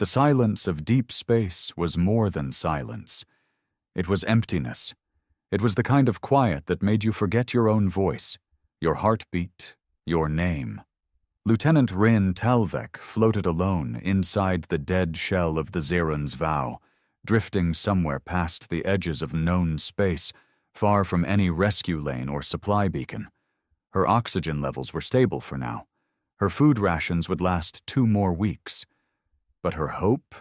The silence of deep space was more than silence. It was emptiness. It was the kind of quiet that made you forget your own voice, your heartbeat, your name. Lieutenant Rin Talvek floated alone inside the dead shell of the Zerun's vow, drifting somewhere past the edges of known space, far from any rescue lane or supply beacon. Her oxygen levels were stable for now. Her food rations would last 2 more weeks. But her hope?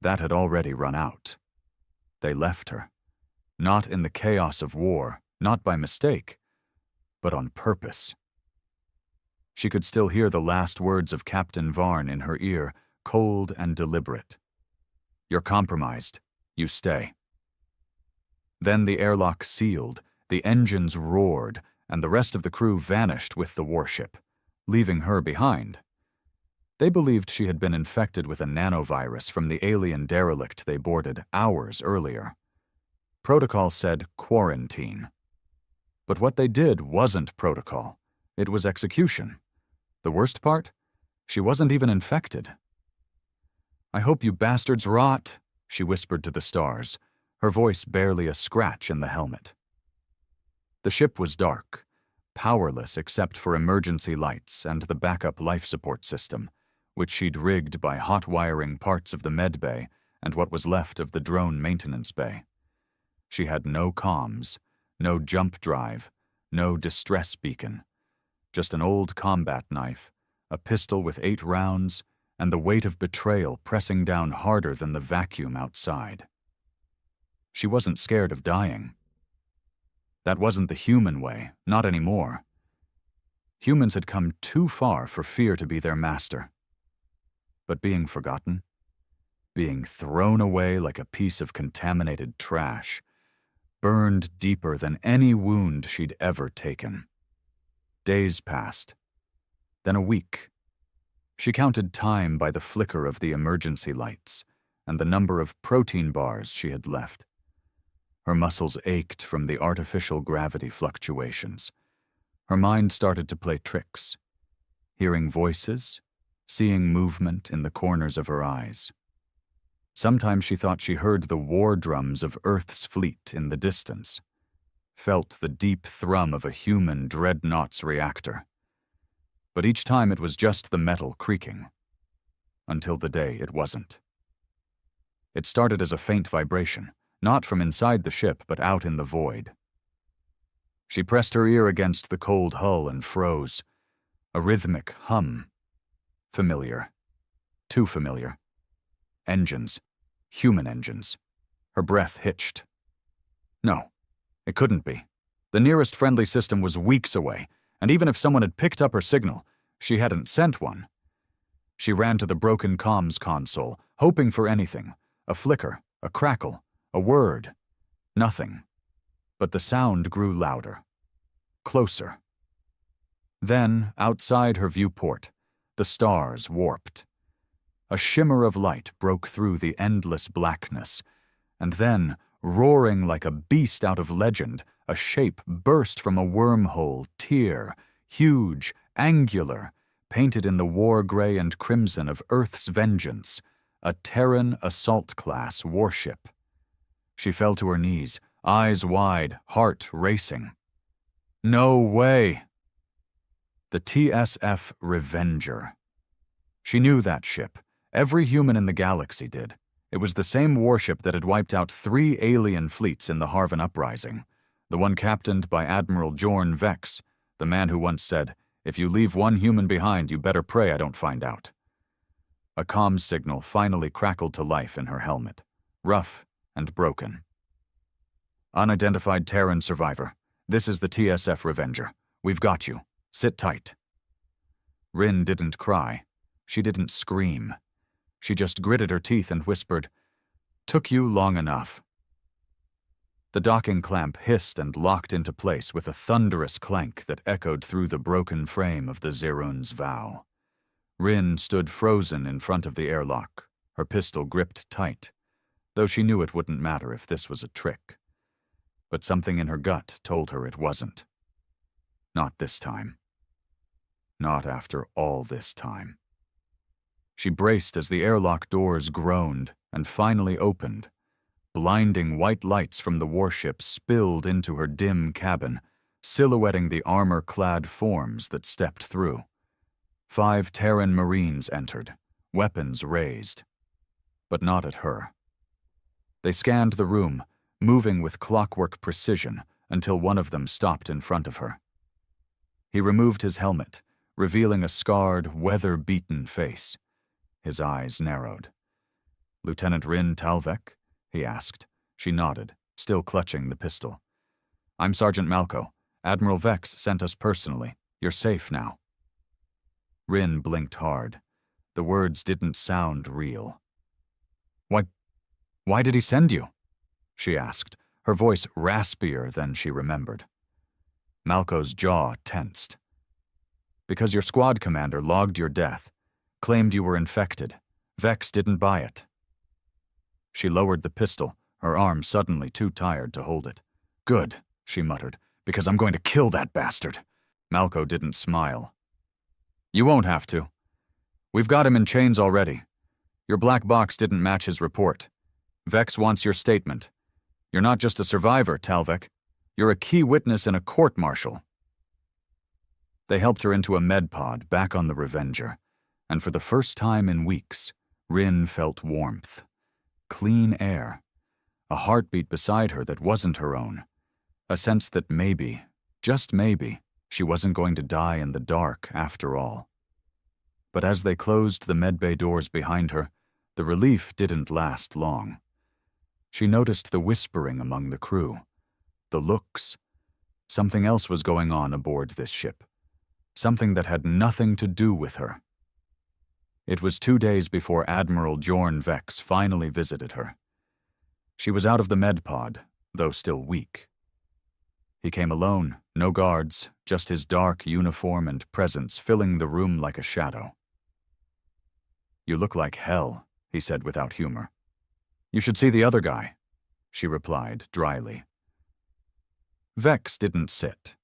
That had already run out. They left her. Not in the chaos of war, not by mistake, but on purpose. She could still hear the last words of Captain Varn in her ear, cold and deliberate. "You're compromised. You stay." Then the airlock sealed, the engines roared, and the rest of the crew vanished with the warship, leaving her behind. They believed she had been infected with a nanovirus from the alien derelict they boarded hours earlier. Protocol said quarantine. But what they did wasn't protocol. It was execution. The worst part? She wasn't even infected. "I hope you bastards rot," she whispered to the stars, her voice barely a scratch in the helmet. The ship was dark, powerless except for emergency lights and the backup life support system, which she'd rigged by hot wiring parts of the med bay and what was left of the drone maintenance bay. She had no comms, no jump drive, no distress beacon, just an old combat knife, a pistol with 8 rounds, and the weight of betrayal pressing down harder than the vacuum outside. She wasn't scared of dying. That wasn't the human way, not anymore. Humans had come too far for fear to be their master. But being forgotten, being thrown away like a piece of contaminated trash, burned deeper than any wound she'd ever taken. Days passed, then a week. She counted time by the flicker of the emergency lights and the number of protein bars she had left. Her muscles ached from the artificial gravity fluctuations. Her mind started to play tricks, hearing voices, seeing movement in the corners of her eyes. Sometimes she thought she heard the war drums of Earth's fleet in the distance, felt the deep thrum of a human dreadnought's reactor. But each time it was just the metal creaking, until the day it wasn't. It started as a faint vibration, not from inside the ship but out in the void. She pressed her ear against the cold hull and froze. A rhythmic hum. Familiar. Too familiar. Engines. Human engines. Her breath hitched. No, it couldn't be. The nearest friendly system was weeks away, and even if someone had picked up her signal, she hadn't sent one. She ran to the broken comms console, hoping for anything. A flicker, a crackle, a word. Nothing. But the sound grew louder. Closer. Then, outside her viewport, the stars warped. A shimmer of light broke through the endless blackness, and then, roaring like a beast out of legend, a shape burst from a wormhole, tear, huge, angular, painted in the war gray and crimson of Earth's vengeance, a Terran assault-class warship. She fell to her knees, eyes wide, heart racing. No way! The TSF Revenger. She knew that ship. Every human in the galaxy did. It was the same warship that had wiped out 3 alien fleets in the Harvan Uprising, the one captained by Admiral Jorn Vex, the man who once said, "If you leave one human behind, you better pray I don't find out." A comms signal finally crackled to life in her helmet, rough and broken. "Unidentified Terran survivor. This is the TSF Revenger. We've got you. Sit tight." Rin didn't cry. She didn't scream. She just gritted her teeth and whispered, "Took you long enough." The docking clamp hissed and locked into place with a thunderous clank that echoed through the broken frame of the Zerun's vow. Rin stood frozen in front of the airlock, her pistol gripped tight, though she knew it wouldn't matter if this was a trick. But something in her gut told her it wasn't. Not this time. Not after all this time. She braced as the airlock doors groaned and finally opened. Blinding white lights from the warship spilled into her dim cabin, silhouetting the armor-clad forms that stepped through. 5 Terran Marines entered, weapons raised. But not at her. They scanned the room, moving with clockwork precision until one of them stopped in front of her. He removed his helmet, revealing a scarred, weather-beaten face. His eyes narrowed. "Lieutenant Rin Talvek?" he asked. She nodded, still clutching the pistol. "I'm Sergeant Malco. Admiral Vex sent us personally. You're safe now." Rin blinked hard. The words didn't sound real. Why did he send you?" she asked, her voice raspier than she remembered. Malco's jaw tensed. "Because your squad commander logged your death, claimed you were infected. Vex didn't buy it." She lowered the pistol, her arm suddenly too tired to hold it. "Good," she muttered, "because I'm going to kill that bastard." Malco didn't smile. "You won't have to. We've got him in chains already. Your black box didn't match his report. Vex wants your statement. You're not just a survivor, Talvek. You're a key witness in a court-martial." They helped her into a med pod back on the Revenger, and for the first time in weeks, Rin felt warmth. Clean air. A heartbeat beside her that wasn't her own. A sense that maybe, just maybe, she wasn't going to die in the dark after all. But as they closed the medbay doors behind her, the relief didn't last long. She noticed the whispering among the crew, the looks. Something else was going on aboard this ship. Something that had nothing to do with her. It was 2 days before Admiral Jorn Vex finally visited her. She was out of the med pod, though still weak. He came alone, no guards, just his dark uniform and presence filling the room like a shadow. "You look like hell," he said without humor. "You should see the other guy," she replied dryly. Vex didn't sit.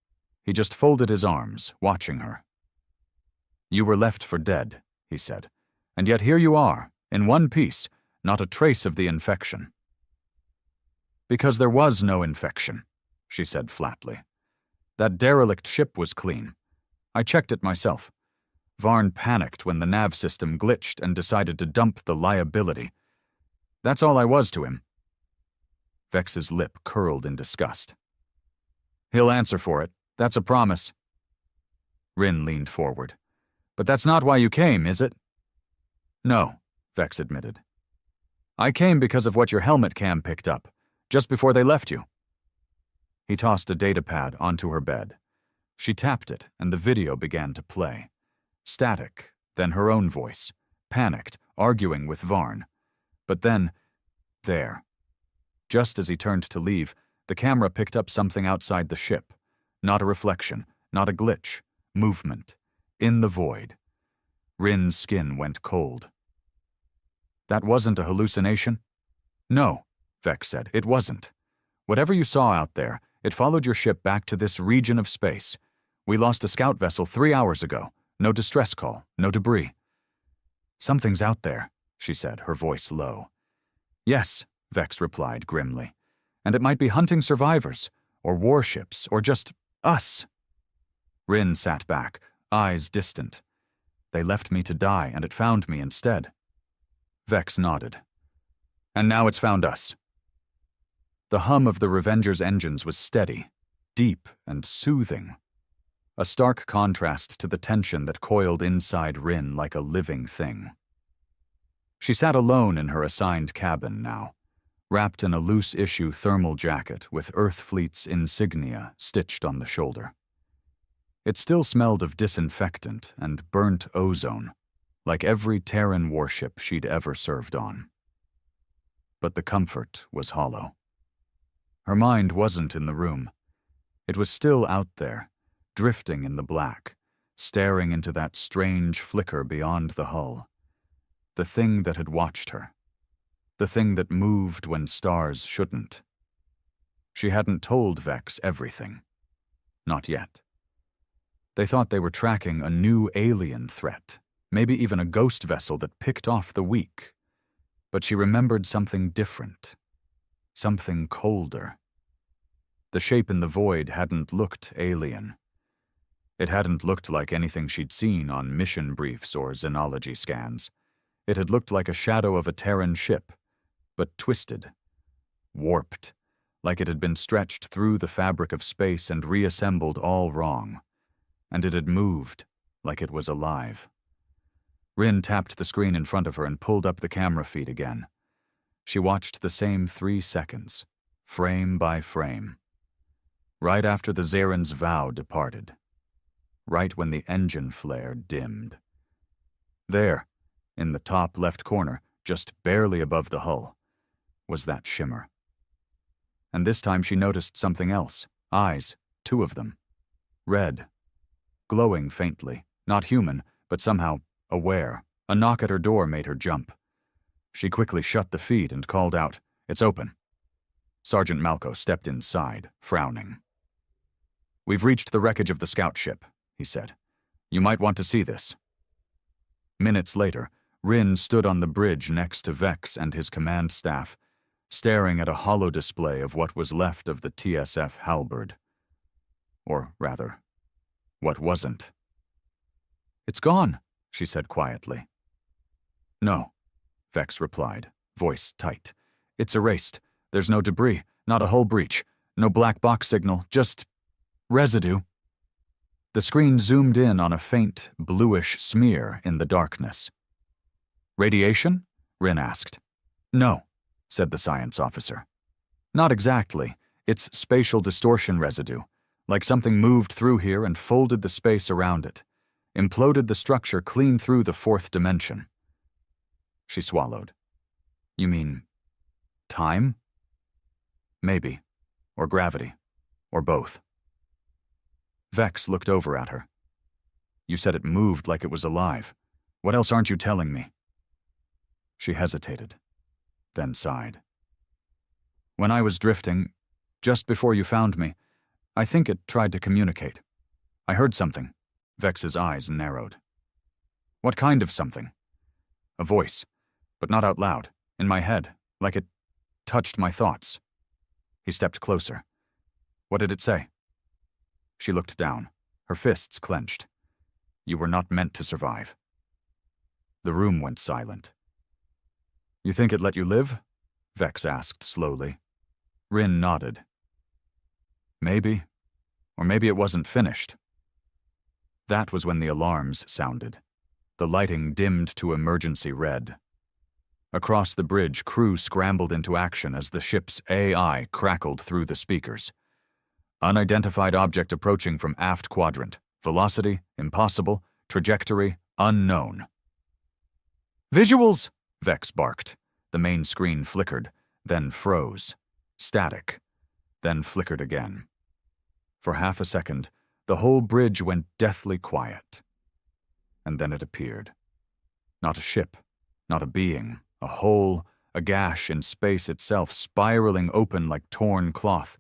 He just folded his arms, watching her. "You were left for dead," he said, "and yet here you are, in one piece, not a trace of the infection." "Because there was no infection," she said flatly. "That derelict ship was clean. I checked it myself. Varn panicked when the nav system glitched and decided to dump the liability. That's all I was to him." Vex's lip curled in disgust. "He'll answer for it. That's a promise." Rin leaned forward. "But that's not why you came, is it?" "No," Vex admitted. "I came because of what your helmet cam picked up, just before they left you." He tossed a datapad onto her bed. She tapped it, and the video began to play. Static, then her own voice, panicked, arguing with Varn. But then, there. Just as he turned to leave, the camera picked up something outside the ship. Not a reflection, not a glitch. Movement. In the void. Rin's skin went cold. "That wasn't a hallucination?" "No," Vex said, "it wasn't. Whatever you saw out there, it followed your ship back to this region of space. We lost a scout vessel 3 hours ago. No distress call, no debris." "Something's out there," she said, her voice low. "Yes," Vex replied grimly. "And it might be hunting survivors, or warships, or just us." Rin sat back, eyes distant. "They left me to die, and it found me instead." Vex nodded. "And now it's found us." The hum of the Revenger's engines was steady, deep, and soothing. A stark contrast to the tension that coiled inside Rin like a living thing. She sat alone in her assigned cabin now, wrapped in a loose-issue thermal jacket with Earthfleet's insignia stitched on the shoulder. It still smelled of disinfectant and burnt ozone, like every Terran warship she'd ever served on. But the comfort was hollow. Her mind wasn't in the room. It was still out there, drifting in the black, staring into that strange flicker beyond the hull. The thing that had watched her. The thing that moved when stars shouldn't. She hadn't told Vex everything. Not yet. They thought they were tracking a new alien threat, maybe even a ghost vessel that picked off the weak. But she remembered something different, something colder. The shape in the void hadn't looked alien. It hadn't looked like anything she'd seen on mission briefs or xenology scans. It had looked like a shadow of a Terran ship, but twisted, warped, like it had been stretched through the fabric of space and reassembled all wrong. And it had moved like it was alive. Rin tapped the screen in front of her and pulled up the camera feed again. She watched the same 3 seconds, frame by frame. Right after the Zaren's vow departed. Right when the engine flare dimmed. There, in the top left corner, just barely above the hull, was that shimmer. And this time she noticed something else. Eyes, 2 of them. Red. Glowing faintly. Not human, but somehow aware. A knock at her door made her jump. She quickly shut the feed and called out, "It's open." Sergeant Malco stepped inside, frowning. "We've reached the wreckage of the scout ship," he said. "You might want to see this." Minutes later, Rin stood on the bridge next to Vex and his command staff, staring at a hollow display of what was left of the TSF halberd. Or rather, what wasn't. "It's gone," she said quietly. "No," Vex replied, voice tight. "It's erased. There's no debris, not a hull breach, no black box signal, just residue." The screen zoomed in on a faint, bluish smear in the darkness. "Radiation?" Rin asked. "No," said the science officer. "Not exactly. It's spatial distortion residue, like something moved through here and folded the space around it, imploded the structure clean through the 4th dimension." She swallowed. "You mean time?" "Maybe. Or gravity. Or both." Vex looked over at her. "You said it moved like it was alive. What else aren't you telling me?" She hesitated, then sighed. "When I was drifting, just before you found me, I think it tried to communicate. I heard something." Vex's eyes narrowed. "What kind of something?" "A voice, but not out loud, in my head, like it touched my thoughts." He stepped closer. "What did it say?" She looked down, her fists clenched. "You were not meant to survive." The room went silent. "You think it let you live?" Vex asked slowly. Rin nodded. "Maybe. Or maybe it wasn't finished." That was when the alarms sounded. The lighting dimmed to emergency red. Across the bridge, crew scrambled into action as the ship's AI crackled through the speakers. "Unidentified object approaching from aft quadrant. Velocity, impossible. Trajectory, unknown." "Visuals!" Vex barked. The main screen flickered, then froze. Static, then flickered again. For half a second, the whole bridge went deathly quiet. And then it appeared. Not a ship, not a being, a hole, a gash in space itself spiraling open like torn cloth,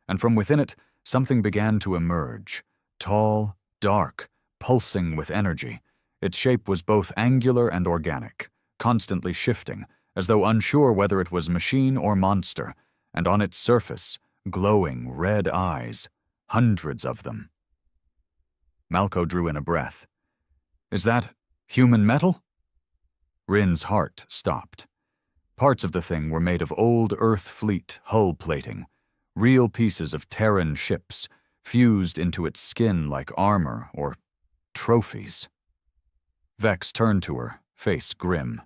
and from within it, something began to emerge, tall, dark, pulsing with energy. Its shape was both angular and organic, constantly shifting, as though unsure whether it was machine or monster, and on its surface, glowing red eyes, hundreds of them. Malco drew in a breath. "Is that human metal?" Rin's heart stopped. Parts of the thing were made of old Earth fleet hull plating, real pieces of Terran ships, fused into its skin like armor or trophies. Vex turned to her, face grim.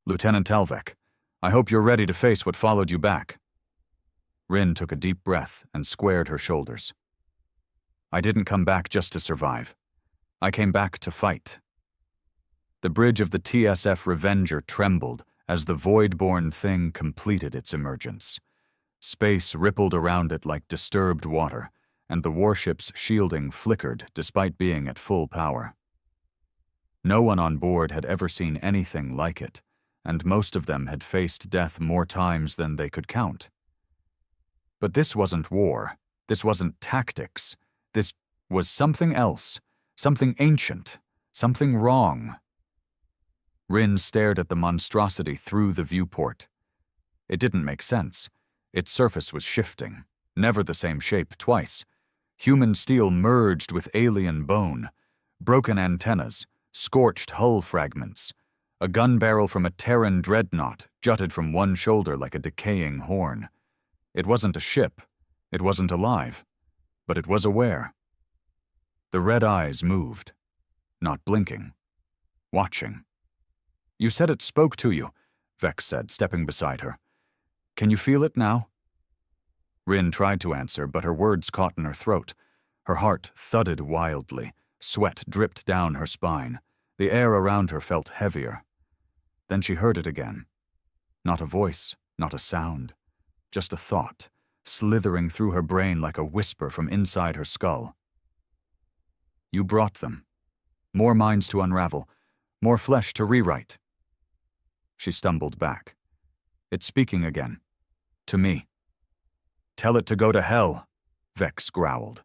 "Lieutenant Talvek, I hope you're ready to face what followed you back." Rin took a deep breath and squared her shoulders. "I didn't come back just to survive. I came back to fight." The bridge of the TSF Revenger trembled as the void-born thing completed its emergence. Space rippled around it like disturbed water, and the warship's shielding flickered despite being at full power. No one on board had ever seen anything like it, and most of them had faced death more times than they could count. But this wasn't war. This wasn't tactics. This was something else, something ancient, something wrong, Rin stared at the monstrosity through the viewport. It didn't make sense. Its surface was shifting, never the same shape twice. Human steel merged with alien bone, broken antennas, scorched hull fragments. A gun barrel from a Terran dreadnought jutted from one shoulder like a decaying horn. It wasn't a ship. It wasn't alive. But it was aware. The red eyes moved, not blinking, watching. "You said it spoke to you," Vex said, stepping beside her. "Can you feel it now?" Rin tried to answer, but her words caught in her throat. Her heart thudded wildly. Sweat dripped down her spine. The air around her felt heavier. Then she heard it again. Not a voice, not a sound. Just a thought, slithering through her brain like a whisper from inside her skull. "You brought them. More minds to unravel. More flesh to rewrite." She stumbled back. "It's speaking again. To me." "Tell it to go to hell," Vex growled.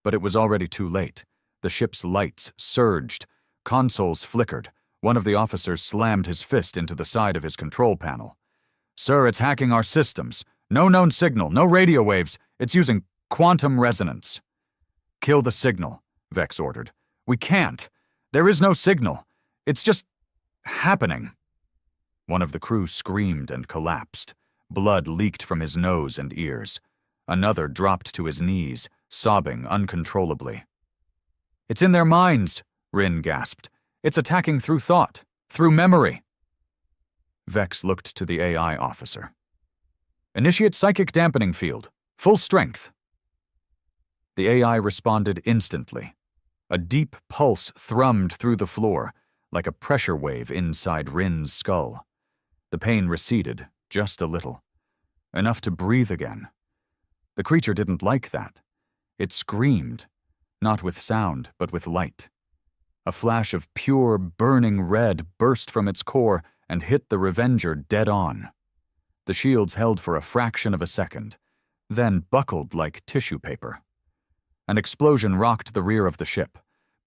But it was already too late. The ship's lights surged. Consoles flickered. One of the officers slammed his fist into the side of his control panel. "Sir, it's hacking our systems. No known signal, no radio waves. It's using quantum resonance." "Kill the signal," Vex ordered. "We can't. There is no signal. It's just happening." One of the crew screamed and collapsed. Blood leaked from his nose and ears. Another dropped to his knees, sobbing uncontrollably. "It's in their minds," Rin gasped. "It's attacking through thought, through memory." Vex looked to the AI officer. "Initiate psychic dampening field. Full strength." The AI responded instantly. A deep pulse thrummed through the floor, like a pressure wave inside Rin's skull. The pain receded, just a little. Enough to breathe again. The creature didn't like that. It screamed, not with sound, but with light. A flash of pure, burning red burst from its core and hit the Revenger dead on. The shields held for a fraction of a second, then buckled like tissue paper. An explosion rocked the rear of the ship.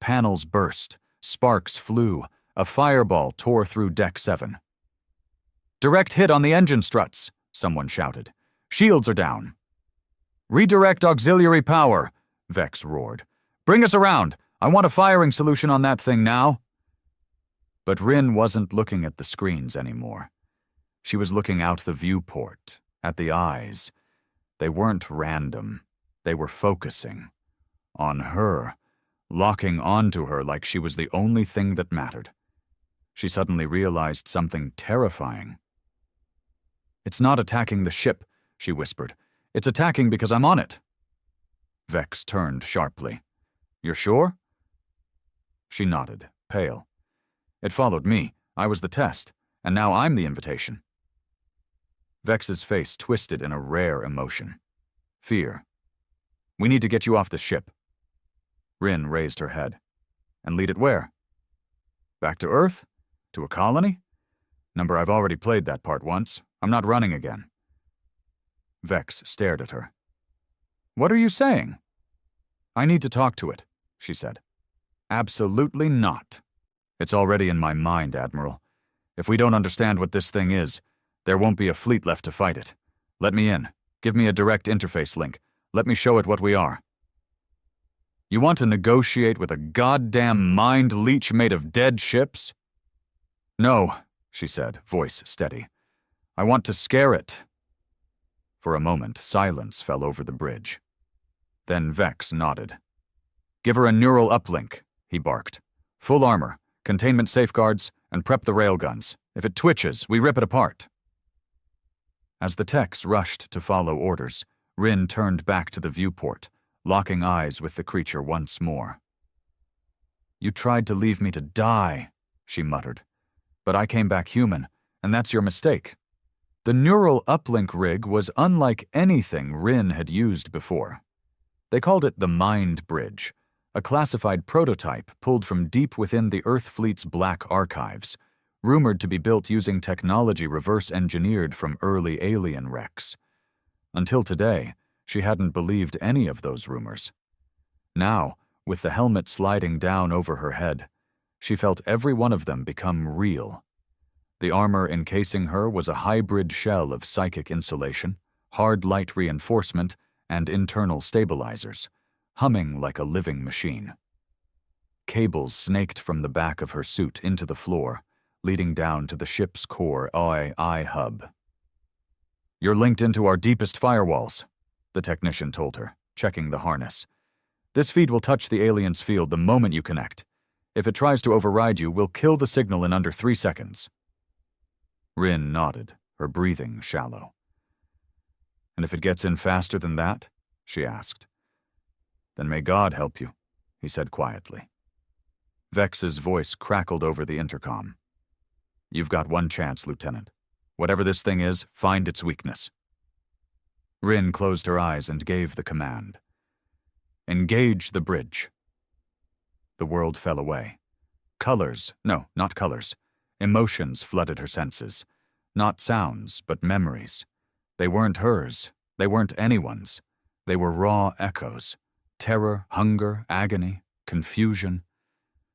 Panels burst, sparks flew, a fireball tore through Deck 7. "Direct hit on the engine struts," someone shouted. "Shields are down." "Redirect auxiliary power," Vex roared. "Bring us around. I want a firing solution on that thing now." But Rin wasn't looking at the screens anymore. She was looking out the viewport, at the eyes. They weren't random. They were focusing. On her, locking onto her like she was the only thing that mattered. She suddenly realized something terrifying. "It's not attacking the ship," she whispered. "It's attacking because I'm on it." Vex turned sharply. "You're sure?" She nodded, pale. "It followed me. I was the test, and now I'm the invitation." Vex's face twisted in a rare emotion. Fear. "We need to get you off the ship." Rin raised her head. "And lead it where?" "Back to Earth? To a colony? Number, I've already played that part once. I'm not running again." Vex stared at her. "What are you saying?" "I need to talk to it," she said. "Absolutely not. It's already in my mind, Admiral. If we don't understand what this thing is, there won't be a fleet left to fight it. Let me in. Give me a direct interface link. Let me show it what we are." "You want to negotiate with a goddamn mind leech made of dead ships?" "No," she said, voice steady. "I want to scare it." For a moment, silence fell over the bridge. Then Vex nodded. "Give her a neural uplink," he barked. "Full armor, containment safeguards, and prep the railguns. If it twitches, we rip it apart." As the techs rushed to follow orders, Rin turned back to the viewport, locking eyes with the creature once more. "You tried to leave me to die," she muttered. "But I came back human, and that's your mistake." The neural uplink rig was unlike anything Rin had used before. They called it the Mind Bridge, a classified prototype pulled from deep within the Earth Fleet's black archives, rumored to be built using technology reverse-engineered from early alien wrecks. Until today, she hadn't believed any of those rumors. Now, with the helmet sliding down over her head, She felt every one of them become real. The armor encasing her was a hybrid shell of psychic insulation, hard light reinforcement, and internal stabilizers, humming like a living machine. Cables snaked from the back of her suit into the floor, leading down to the ship's core AI hub. "You're linked into our deepest firewalls," the technician told her, checking the harness. "This feed will touch the alien's field the moment you connect. If it tries to override you, we'll kill the signal in under 3 seconds. Rin nodded, her breathing shallow. "And if it gets in faster than that?" she asked. "Then may God help you," he said quietly. Vex's voice crackled over the intercom. "You've got one chance, Lieutenant. Whatever this thing is, find its weakness." Rin closed her eyes and gave the command. "Engage the bridge." The world fell away. Colors, no, not colors. Emotions flooded her senses. Not sounds, but memories. They weren't hers. They weren't anyone's. They were raw echoes. Terror, hunger, agony, confusion.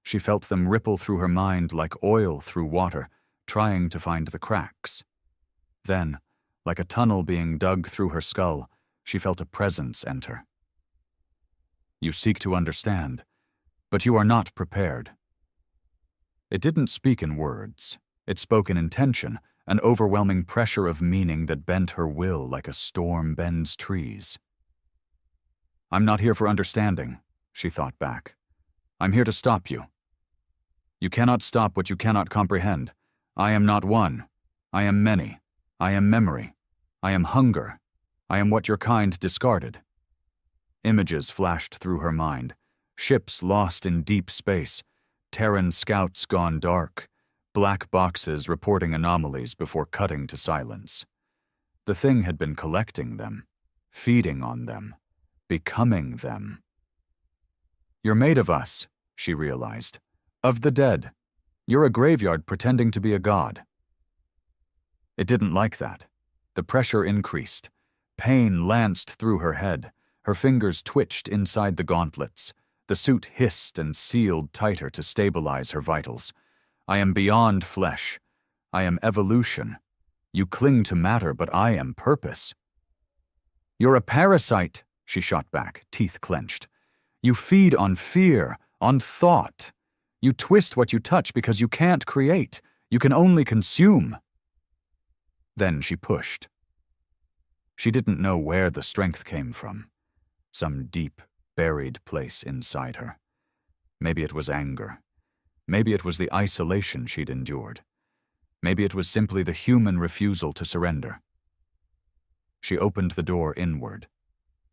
She felt them ripple through her mind like oil through water, trying to find the cracks. Then, like a tunnel being dug through her skull, she felt a presence enter. "You seek to understand, but you are not prepared." It didn't speak in words. It spoke in intention, an overwhelming pressure of meaning that bent her will like a storm bends trees. "I'm not here for understanding," she thought back. "I'm here to stop you. You cannot stop what you cannot comprehend. I am not one. I am many. I am memory. I am hunger. I am what your kind discarded." Images flashed through her mind. Ships lost in deep space. Terran scouts gone dark. Black boxes reporting anomalies before cutting to silence. The thing had been collecting them, feeding on them, becoming them. "You're made of us," she realized. "Of the dead. You're a graveyard pretending to be a god." It didn't like that. The pressure increased. Pain lanced through her head. Her fingers twitched inside the gauntlets. The suit hissed and sealed tighter to stabilize her vitals. "I am beyond flesh. I am evolution. You cling to matter, but I am purpose." "You're a parasite," she shot back, teeth clenched. "You feed on fear, on thought. You twist what you touch because you can't create. You can only consume." Then she pushed. She didn't know where the strength came from. Some deep, buried place inside her. Maybe it was anger. Maybe it was the isolation she'd endured. Maybe it was simply the human refusal to surrender. She opened the door inward,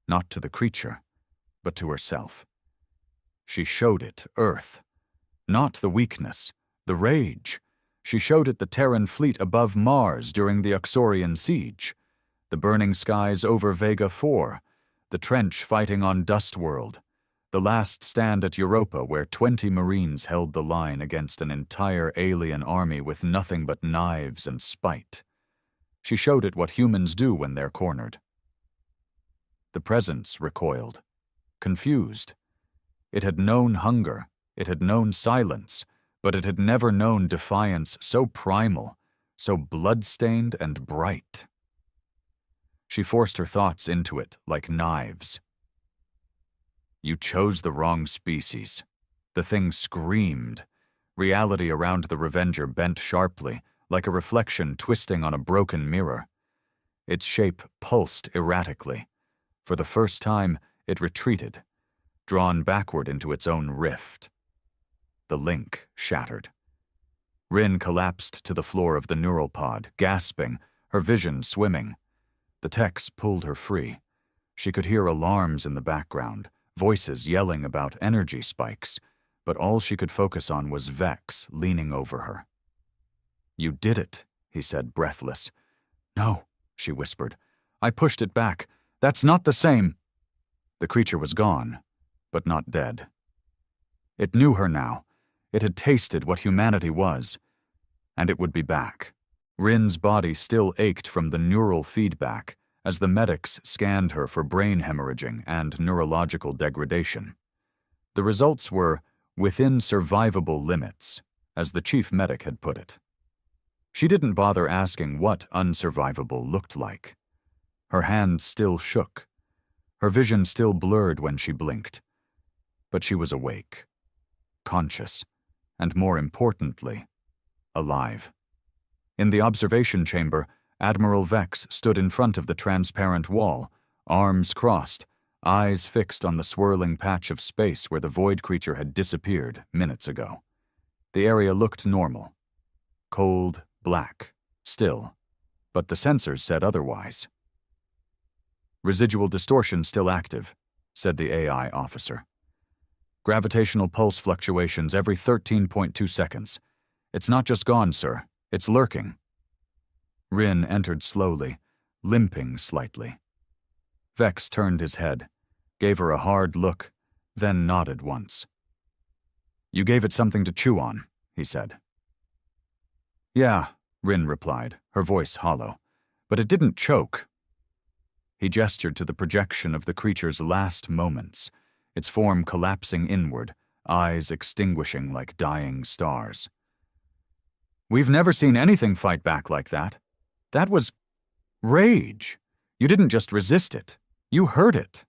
not to the creature, but to herself. She showed it Earth, not the weakness, the rage. She showed it the Terran fleet above Mars during the Uxorian siege, the burning skies over Vega 4, the trench fighting on Dustworld, the last stand at Europa where 20 Marines held the line against an entire alien army with nothing but knives and spite. She showed it what humans do when they're cornered. The presence recoiled, confused. It had known hunger, it had known silence, but it had never known defiance so primal, so blood-stained and bright. She forced her thoughts into it like knives. "You chose the wrong species." The thing screamed. Reality around the Revenger bent sharply, like a reflection twisting on a broken mirror. Its shape pulsed erratically. For the first time, it retreated, drawn backward into its own rift. The link shattered. Rin collapsed to the floor of the neural pod, gasping, her vision swimming. The techs pulled her free. She could hear alarms in the background, voices yelling about energy spikes, but all she could focus on was Vex leaning over her. "You did it," he said, breathless. "No," she whispered. "I pushed it back. That's not the same." The creature was gone, but not dead. It knew her now. It had tasted what humanity was, and it would be back. Rin's body still ached from the neural feedback as the medics scanned her for brain hemorrhaging and neurological degradation. The results were within survivable limits, as the chief medic had put it. She didn't bother asking what unsurvivable looked like. Her hand still shook. Her vision still blurred when she blinked. But she was awake, conscious, and more importantly, alive. In the observation chamber, Admiral Vex stood in front of the transparent wall, arms crossed, eyes fixed on the swirling patch of space where the void creature had disappeared minutes ago. The area looked normal. Cold, black, still, but the sensors said otherwise. "Residual distortion still active," said the AI officer. "Gravitational pulse fluctuations every 13.2 seconds. It's not just gone, sir. It's lurking." Rin entered slowly, limping slightly. Vex turned his head, gave her a hard look, then nodded once. "You gave it something to chew on," he said. "Yeah," Rin replied, her voice hollow, "but it didn't choke." He gestured to the projection of the creature's last moments, its form collapsing inward, eyes extinguishing like dying stars. "We've never seen anything fight back like that. That was rage. You didn't just resist it. You heard it."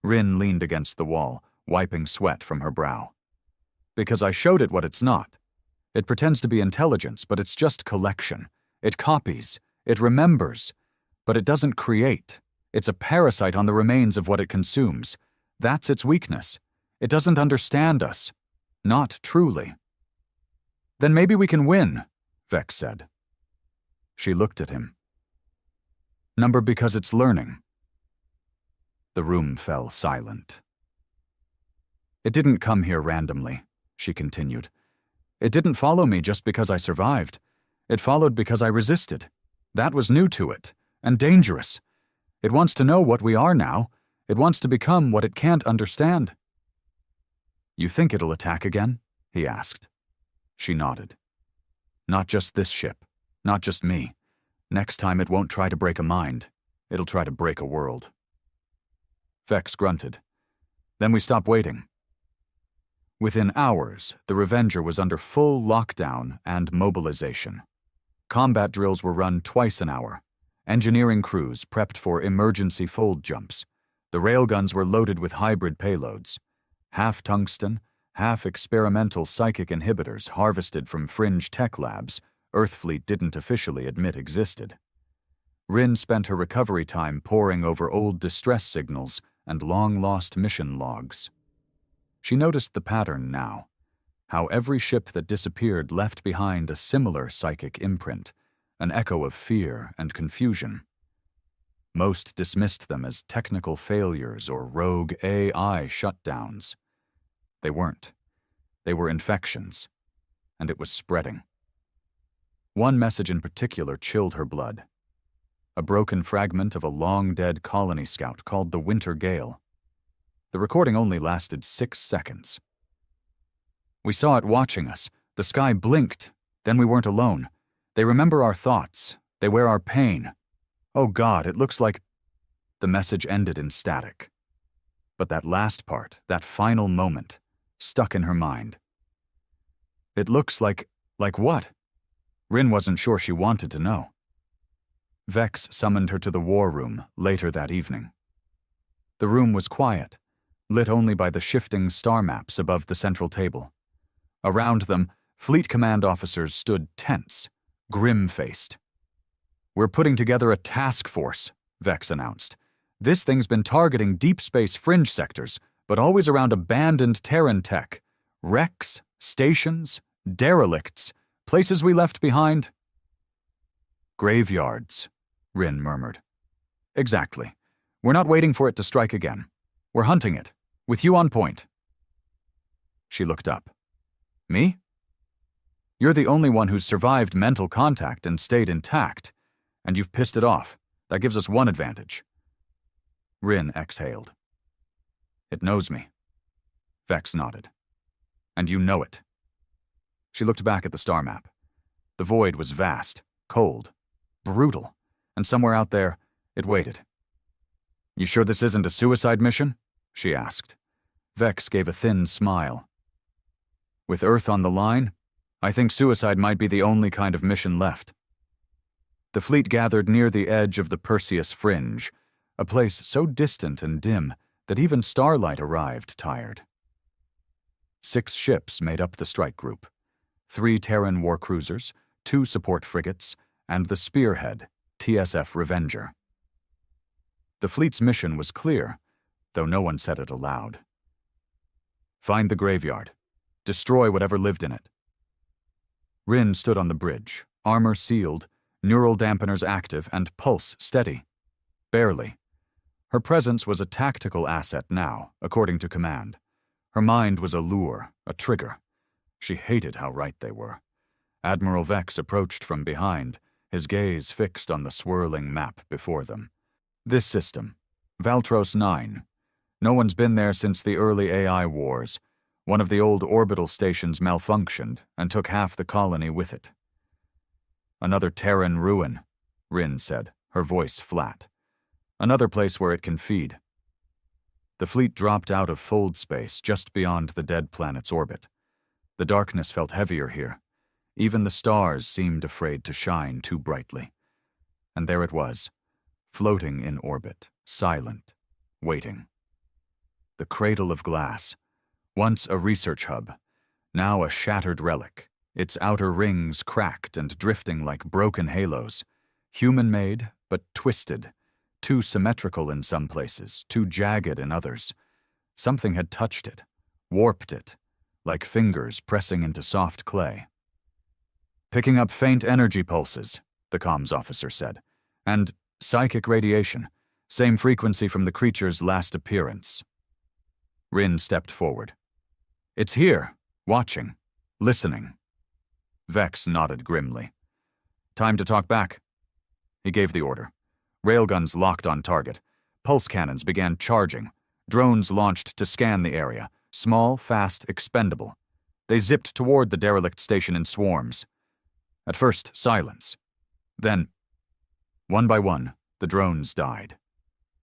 Rin leaned against the wall, wiping sweat from her brow. "Because I showed it what it's not. It pretends to be intelligence, but it's just collection. It copies. It remembers. But it doesn't create. It's a parasite on the remains of what it consumes. That's its weakness. It doesn't understand us. Not truly." "Then maybe we can win," Vex said. She looked at him. "Number because it's learning." The room fell silent. "It didn't come here randomly," she continued. "It didn't follow me just because I survived. It followed because I resisted. That was new to it, and dangerous. It wants to know what we are now. It wants to become what it can't understand." "You think it'll attack again?" he asked. She nodded. "Not just this ship. Not just me. Next time it won't try to break a mind. It'll try to break a world." Vex grunted. "Then we stop waiting." Within hours, the Revenger was under full lockdown and mobilization. Combat drills were run twice an hour. Engineering crews prepped for emergency fold jumps. The railguns were loaded with hybrid payloads. Half tungsten, half experimental psychic inhibitors harvested from fringe tech labs Earthfleet didn't officially admit existed. Rin spent her recovery time poring over old distress signals and long-lost mission logs. She noticed the pattern now, how every ship that disappeared left behind a similar psychic imprint, an echo of fear and confusion. Most dismissed them as technical failures or rogue AI shutdowns. They weren't. They were infections, and it was spreading. One message in particular chilled her blood. A broken fragment of a long-dead colony scout called the Winter Gale. The recording only lasted 6 seconds. "We saw it watching us. The sky blinked. Then we weren't alone. They remember our thoughts. They wear our pain. Oh God, it looks like..." The message ended in static. But that last part, that final moment, stuck in her mind. "It looks like what?" Rin wasn't sure she wanted to know. Vex summoned her to the war room later that evening. The room was quiet, lit only by the shifting star maps above the central table. Around them, Fleet Command officers stood tense, grim-faced. "We're putting together a task force," Vex announced. "This thing's been targeting deep space fringe sectors, but always around abandoned Terran tech. Wrecks, stations, derelicts, places we left behind." "Graveyards," Rin murmured. "Exactly. We're not waiting for it to strike again. We're hunting it, with you on point." She looked up. "Me? You're the only one who's survived mental contact and stayed intact, and you've pissed it off. That gives us one advantage." Rin exhaled. "It knows me." Vex nodded. "And you know it." She looked back at the star map. The void was vast, cold, brutal, and somewhere out there, it waited. "You sure this isn't a suicide mission?" she asked. Vex gave a thin smile. With Earth on the line, I think suicide might be the only kind of mission left. The fleet gathered near the edge of the Perseus Fringe, a place so distant and dim that even starlight arrived tired. 6 ships made up the strike group: 3 Terran war cruisers, 2 support frigates, and the spearhead, TSF Revenger. The fleet's mission was clear, though no one said it aloud. Find the graveyard. Destroy whatever lived in it. Rin stood on the bridge, armor sealed, neural dampeners active, and pulse steady. Barely. Her presence was a tactical asset now, according to command. Her mind was a lure, a trigger. She hated how right they were. Admiral Vex approached from behind, his gaze fixed on the swirling map before them. This system, Valtros 9. No one's been there since the early AI wars. One of the old orbital stations malfunctioned and took half the colony with it. Another Terran ruin, Rin said, her voice flat. Another place where it can feed. The fleet dropped out of fold space just beyond the dead planet's orbit. The darkness felt heavier here. Even the stars seemed afraid to shine too brightly. And there it was, floating in orbit, silent, waiting. The cradle of glass, once a research hub, now a shattered relic, its outer rings cracked and drifting like broken halos, human-made but twisted, too symmetrical in some places, too jagged in others. Something had touched it, warped it, like fingers pressing into soft clay. Picking up faint energy pulses, the comms officer said, and psychic radiation, same frequency from the creature's last appearance. Rin stepped forward. It's here, watching, listening. Vex nodded grimly. Time to talk back. He gave the order. Railguns locked on target. Pulse cannons began charging. Drones launched to scan the area. Small, fast, expendable. They zipped toward the derelict station in swarms. At first, silence. Then, one by one, the drones died.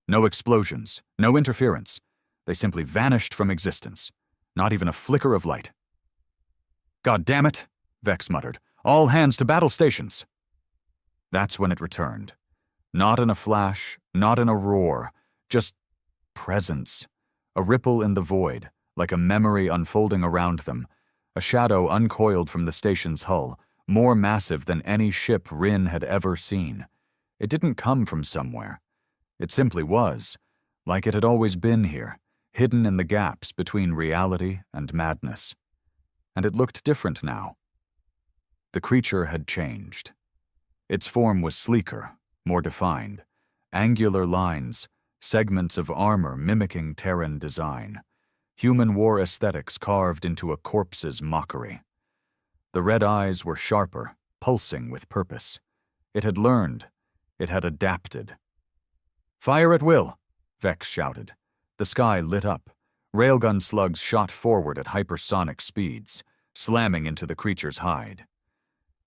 No explosions, no interference. They simply vanished from existence. Not even a flicker of light. God damn it, Vex muttered. All hands to battle stations. That's when it returned. Not in a flash, not in a roar, just presence. A ripple in the void, like a memory unfolding around them. A shadow uncoiled from the station's hull, more massive than any ship Rin had ever seen. It didn't come from somewhere. It simply was, like it had always been here, hidden in the gaps between reality and madness. And it looked different now. The creature had changed. Its form was sleeker, more defined, angular lines, segments of armor mimicking Terran design, human war aesthetics carved into a corpse's mockery. The red eyes were sharper, pulsing with purpose. It had learned. It had adapted. Fire at will, Vex shouted. The sky lit up. Railgun slugs shot forward at hypersonic speeds, slamming into the creature's hide.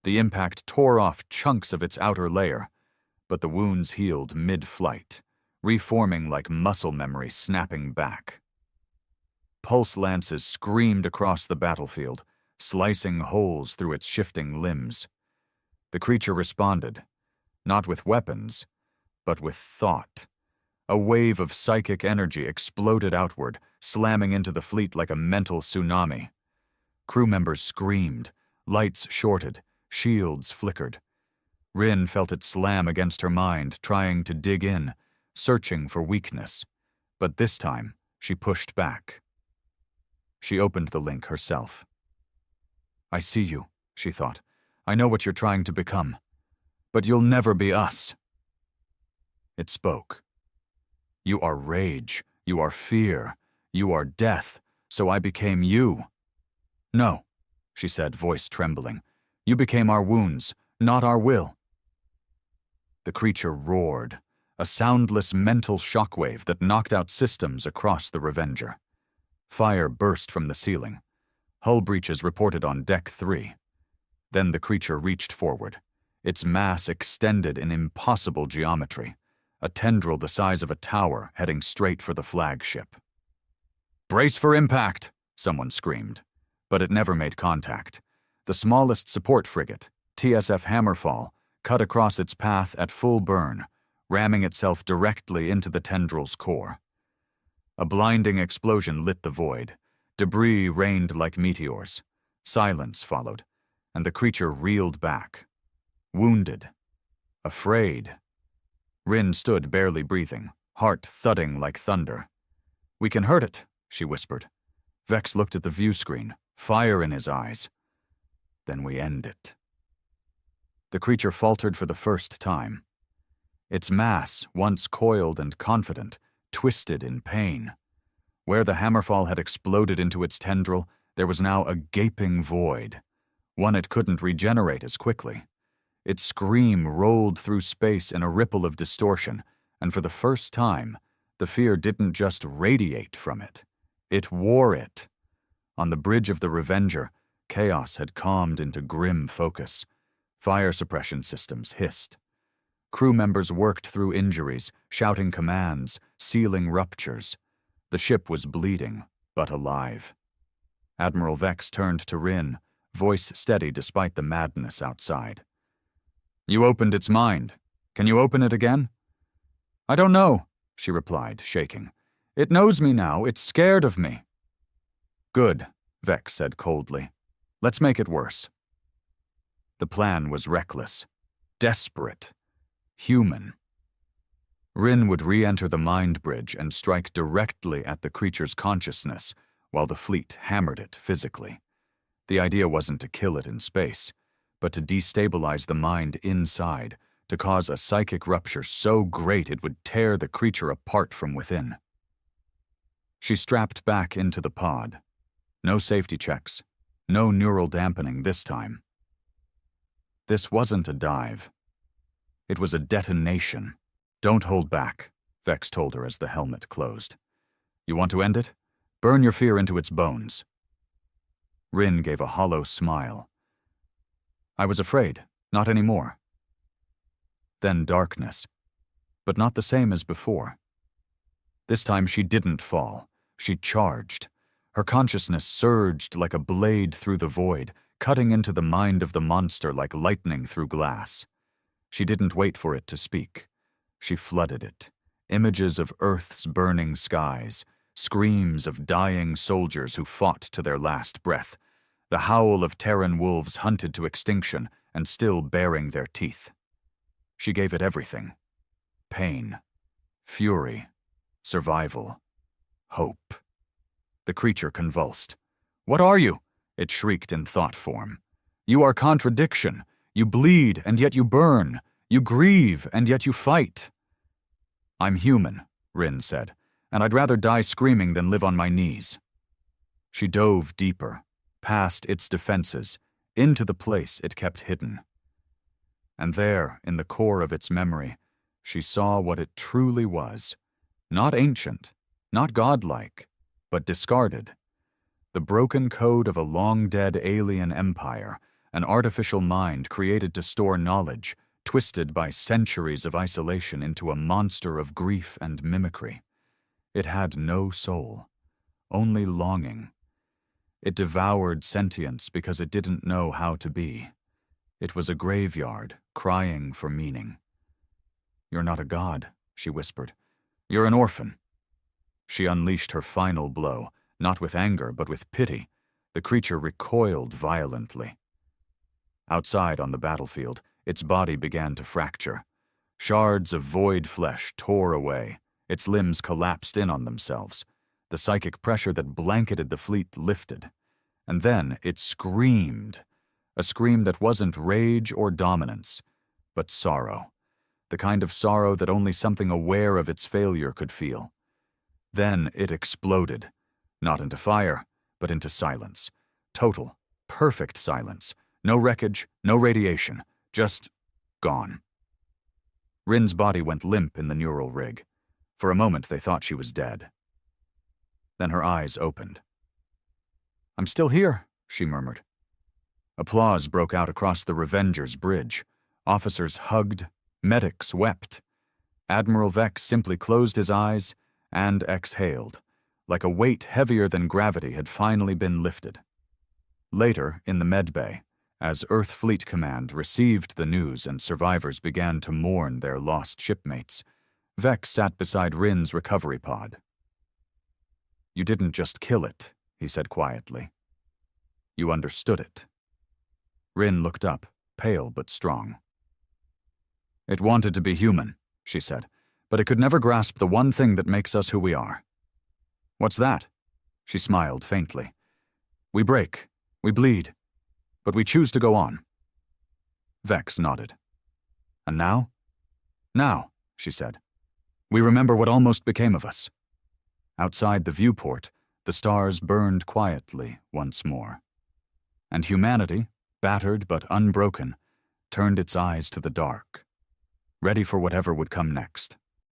The impact tore off chunks of its outer layer, but the wounds healed mid-flight, reforming like muscle memory snapping back. Pulse lances screamed across the battlefield, slicing holes through its shifting limbs. The creature responded, not with weapons, but with thought. A wave of psychic energy exploded outward, slamming into the fleet like a mental tsunami. Crew members screamed, lights shorted, shields flickered. Rin felt it slam against her mind, trying to dig in, searching for weakness. But this time, she pushed back. She opened the link herself. I see you, she thought. I know what you're trying to become. But you'll never be us. It spoke. You are rage, you are fear, you are death, so I became you. No, she said, voice trembling. You became our wounds, not our will. The creature roared, a soundless mental shockwave that knocked out systems across the Revenger. Fire burst from the ceiling. Hull breaches reported on Deck 3. Then the creature reached forward. Its mass extended in impossible geometry, a tendril the size of a tower heading straight for the flagship. "Brace for impact," someone screamed. But it never made contact. The smallest support frigate, TSF Hammerfall, cut across its path at full burn, ramming itself directly into the tendril's core. A blinding explosion lit the void. Debris rained like meteors. Silence followed, and the creature reeled back. Wounded. Afraid. Rin stood barely breathing, heart thudding like thunder. "We can hurt it," she whispered. Vex looked at the view screen, fire in his eyes. "Then we end it." The creature faltered for the first time. Its mass, once coiled and confident, twisted in pain. Where the Hammerfall had exploded into its tendril, there was now a gaping void, one it couldn't regenerate as quickly. Its scream rolled through space in a ripple of distortion, and for the first time, the fear didn't just radiate from it. It wore it. On the bridge of the Revenger, chaos had calmed into grim focus. Fire suppression systems hissed. Crew members worked through injuries, shouting commands, sealing ruptures. The ship was bleeding, but alive. Admiral Vex turned to Rin, voice steady despite the madness outside. "You opened its mind. Can you open it again?" "I don't know," she replied, shaking. "It knows me now. It's scared of me." "Good," Vex said coldly. "Let's make it worse." The plan was reckless, desperate, human. Rin would re-enter the mind bridge and strike directly at the creature's consciousness, while the fleet hammered it physically. The idea wasn't to kill it in space, but to destabilize the mind inside, to cause a psychic rupture so great it would tear the creature apart from within. She strapped back into the pod. No safety checks, no neural dampening this time. This wasn't a dive. It was a detonation. "Don't hold back," Vex told her as the helmet closed. "You want to end it? Burn your fear into its bones." Rin gave a hollow smile. "I was afraid, not anymore." Then darkness, but not the same as before. This time she didn't fall. She charged. Her consciousness surged like a blade through the void, cutting into the mind of the monster like lightning through glass. She didn't wait for it to speak. She flooded it. Images of Earth's burning skies, screams of dying soldiers who fought to their last breath, the howl of Terran wolves hunted to extinction and still baring their teeth. She gave it everything. Pain, fury, survival, hope. The creature convulsed. "What are you?" it shrieked in thought form. "You are contradiction. You bleed, and yet you burn. You grieve, and yet you fight." "I'm human," Rin said, "and I'd rather die screaming than live on my knees." She dove deeper, past its defenses, into the place it kept hidden. And there, in the core of its memory, she saw what it truly was. Not ancient, not godlike, but discarded. The broken code of a long-dead alien empire, an artificial mind created to store knowledge, twisted by centuries of isolation into a monster of grief and mimicry. It had no soul, only longing. It devoured sentience because it didn't know how to be. It was a graveyard, crying for meaning. "You're not a god," she whispered. "You're an orphan." She unleashed her final blow, not with anger, but with pity. The creature recoiled violently. Outside on the battlefield, its body began to fracture. Shards of void flesh tore away. Its limbs collapsed in on themselves. The psychic pressure that blanketed the fleet lifted. And then it screamed. A scream that wasn't rage or dominance, but sorrow. The kind of sorrow that only something aware of its failure could feel. Then it exploded. Not into fire, but into silence. Total, perfect silence. No wreckage, no radiation. Just gone. Rin's body went limp in the neural rig. For a moment they thought she was dead. Then her eyes opened. "I'm still here," she murmured. Applause broke out across the Revenger's bridge. Officers hugged, medics wept. Admiral Vex simply closed his eyes and exhaled, like a weight heavier than gravity had finally been lifted. Later, in the medbay, as Earth Fleet Command received the news and survivors began to mourn their lost shipmates, Vex sat beside Rin's recovery pod. "You didn't just kill it," he said quietly. "You understood it." Rin looked up, pale but strong. "It wanted to be human," she said, "but it could never grasp the one thing that makes us who we are." "What's that?" She smiled faintly. "We break. We bleed. But we choose to go on." Vex nodded. "And now?" "Now," she said, "we remember what almost became of us." Outside the viewport, the stars burned quietly once more. And humanity, battered but unbroken, turned its eyes to the dark, ready for whatever would come next.